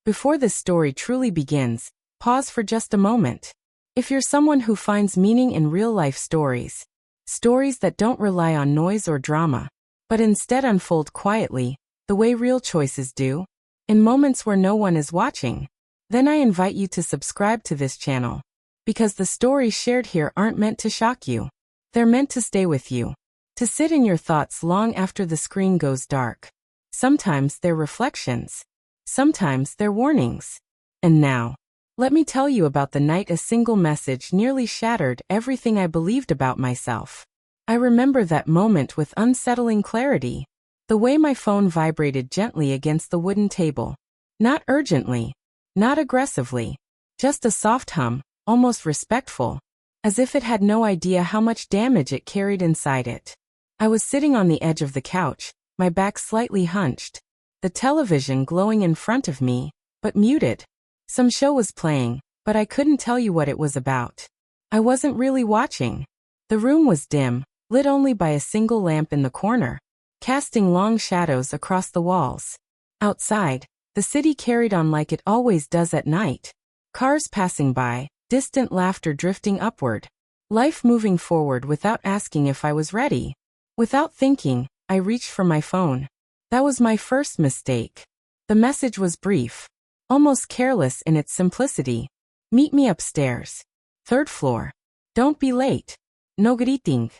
Before this story truly begins, pause for just a moment. If you're someone who finds meaning in real-life stories, stories that don't rely on noise or drama, but instead unfold quietly, the way real choices do, in moments where no one is watching, then I invite you to subscribe to this channel. Because the stories shared here aren't meant to shock you. They're meant to stay with you, to sit in your thoughts long after the screen goes dark. Sometimes they're reflections. Sometimes they're warnings. And now, let me tell you about the night a single message nearly shattered everything I believed about myself. I remember that moment with unsettling clarity. The way my phone vibrated gently against the wooden table. Not urgently, not aggressively, just a soft hum, almost respectful, as if it had no idea how much damage it carried inside it. I was sitting on the edge of the couch, my back slightly hunched, the television glowing in front of me, but muted. Some show was playing, but I couldn't tell you what it was about. I wasn't really watching. The room was dim, lit only by a single lamp in the corner, casting long shadows across the walls. Outside, the city carried on like it always does at night. Cars passing by, distant laughter drifting upward. Life moving forward without asking if I was ready. Without thinking, I reached for my phone. That was my first mistake. The message was brief, almost careless in its simplicity. Meet me upstairs. 3rd floor. Don't be late. No greeting.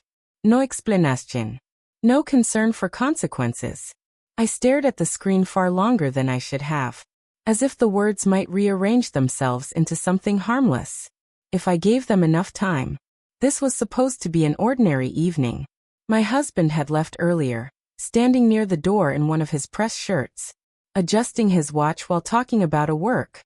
No explanation. No concern for consequences. I stared at the screen far longer than I should have, as if the words might rearrange themselves into something harmless. If I gave them enough time. This was supposed to be an ordinary evening. My husband had left earlier, standing near the door in one of his press shirts, adjusting his watch while talking about a work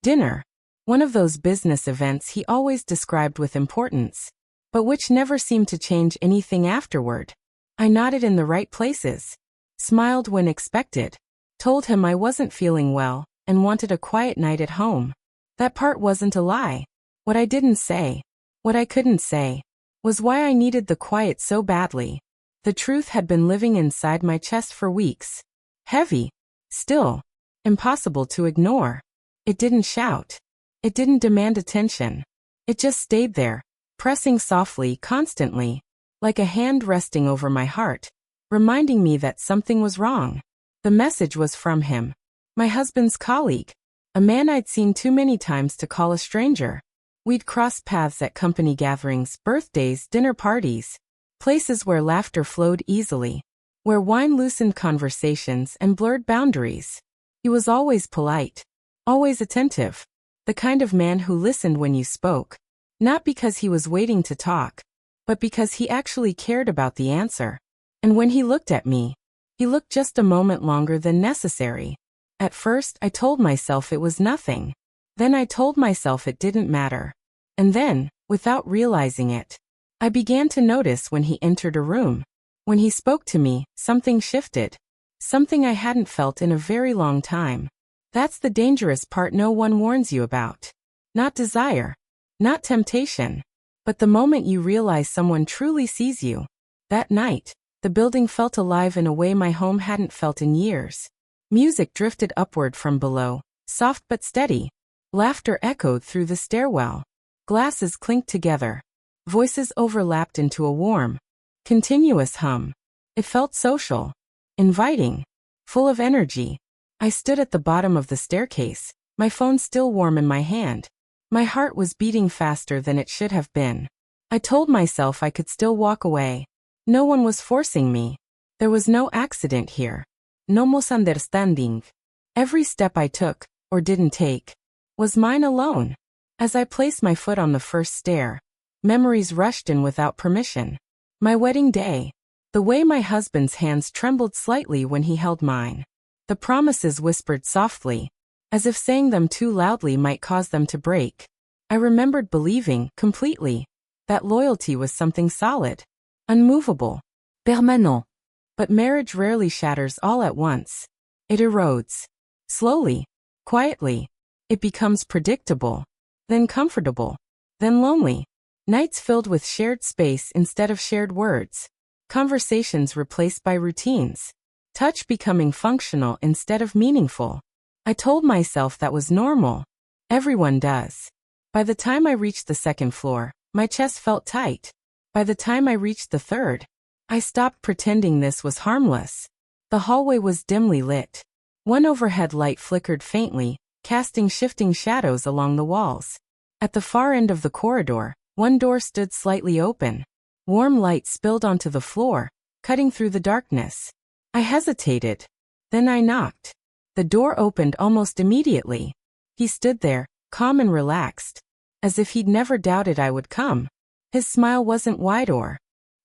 dinner. One of those business events he always described with importance, but which never seemed to change anything afterward. I nodded in the right places, smiled when expected, told him I wasn't feeling well, and wanted a quiet night at home. That part wasn't a lie. What I didn't say, what I couldn't say, was why I needed the quiet so badly. The truth had been living inside my chest for weeks. Heavy. Still. Impossible to ignore. It didn't shout. It didn't demand attention. It just stayed there, pressing softly, constantly, like a hand resting over my heart, reminding me that something was wrong. The message was from him. My husband's colleague. A man I'd seen too many times to call a stranger. We'd crossed paths at company gatherings, birthdays, dinner parties, places where laughter flowed easily, where wine loosened conversations and blurred boundaries. He was always polite, always attentive, the kind of man who listened when you spoke, not because he was waiting to talk, but because he actually cared about the answer. And when he looked at me, he looked just a moment longer than necessary. At first, I told myself it was nothing. Then I told myself it didn't matter. And then, without realizing it, I began to notice when he entered a room. When he spoke to me, something shifted. Something I hadn't felt in a very long time. That's the dangerous part no one warns you about. Not desire. Not temptation. But the moment you realize someone truly sees you. That night, the building felt alive in a way my home hadn't felt in years. Music drifted upward from below, soft but steady. Laughter echoed through the stairwell. Glasses clinked together. Voices overlapped into a warm, continuous hum. It felt social, inviting, full of energy. I stood at the bottom of the staircase, my phone still warm in my hand. My heart was beating faster than it should have been. I told myself I could still walk away. No one was forcing me. There was no accident here. No misunderstanding. Every step I took, or didn't take, was mine alone. As I placed my foot on the first stair, memories rushed in without permission. My wedding day. The way my husband's hands trembled slightly when he held mine. The promises whispered softly, as if saying them too loudly might cause them to break. I remembered believing, completely, that loyalty was something solid, unmovable, permanent. But marriage rarely shatters all at once. It erodes. Slowly, quietly. It becomes predictable, then comfortable, then lonely. Nights filled with shared space instead of shared words. Conversations replaced by routines. Touch becoming functional instead of meaningful. I told myself that was normal. Everyone does. By the time I reached the second floor, my chest felt tight. By the time I reached the third, I stopped pretending this was harmless. The hallway was dimly lit. One overhead light flickered faintly, casting shifting shadows along the walls. At the far end of the corridor, one door stood slightly open. Warm light spilled onto the floor, cutting through the darkness. I hesitated. Then I knocked. The door opened almost immediately. He stood there, calm and relaxed, as if he'd never doubted I would come. His smile wasn't wide or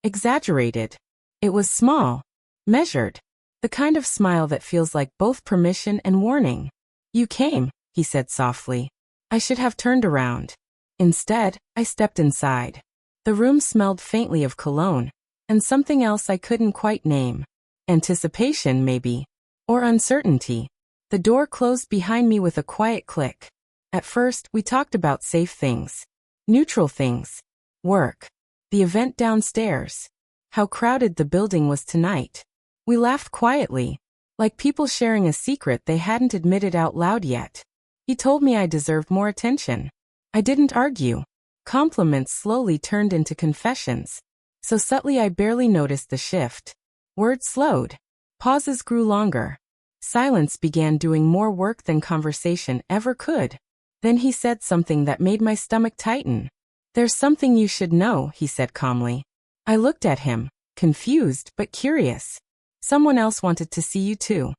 exaggerated. It was small, measured, the kind of smile that feels like both permission and warning. "You came," he said softly. I should have turned around. Instead, I stepped inside. The room smelled faintly of cologne, and something else I couldn't quite name. Anticipation, maybe. Or uncertainty. The door closed behind me with a quiet click. At first, we talked about safe things. Neutral things. Work. The event downstairs. How crowded the building was tonight. We laughed quietly, like people sharing a secret they hadn't admitted out loud yet. He told me I deserved more attention. I didn't argue. Compliments slowly turned into confessions. So subtly I barely noticed the shift. Words slowed. Pauses grew longer. Silence began doing more work than conversation ever could. Then he said something that made my stomach tighten. "There's something you should know," he said calmly. I looked at him, confused but curious. "Someone else wanted to see you too."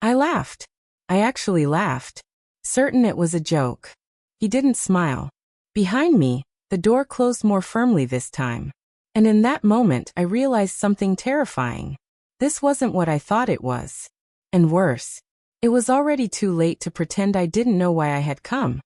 I laughed. I actually laughed, certain it was a joke. He didn't smile. Behind me, the door closed more firmly this time. And in that moment I realized something terrifying. This wasn't what I thought it was. And worse, it was already too late to pretend I didn't know why I had come.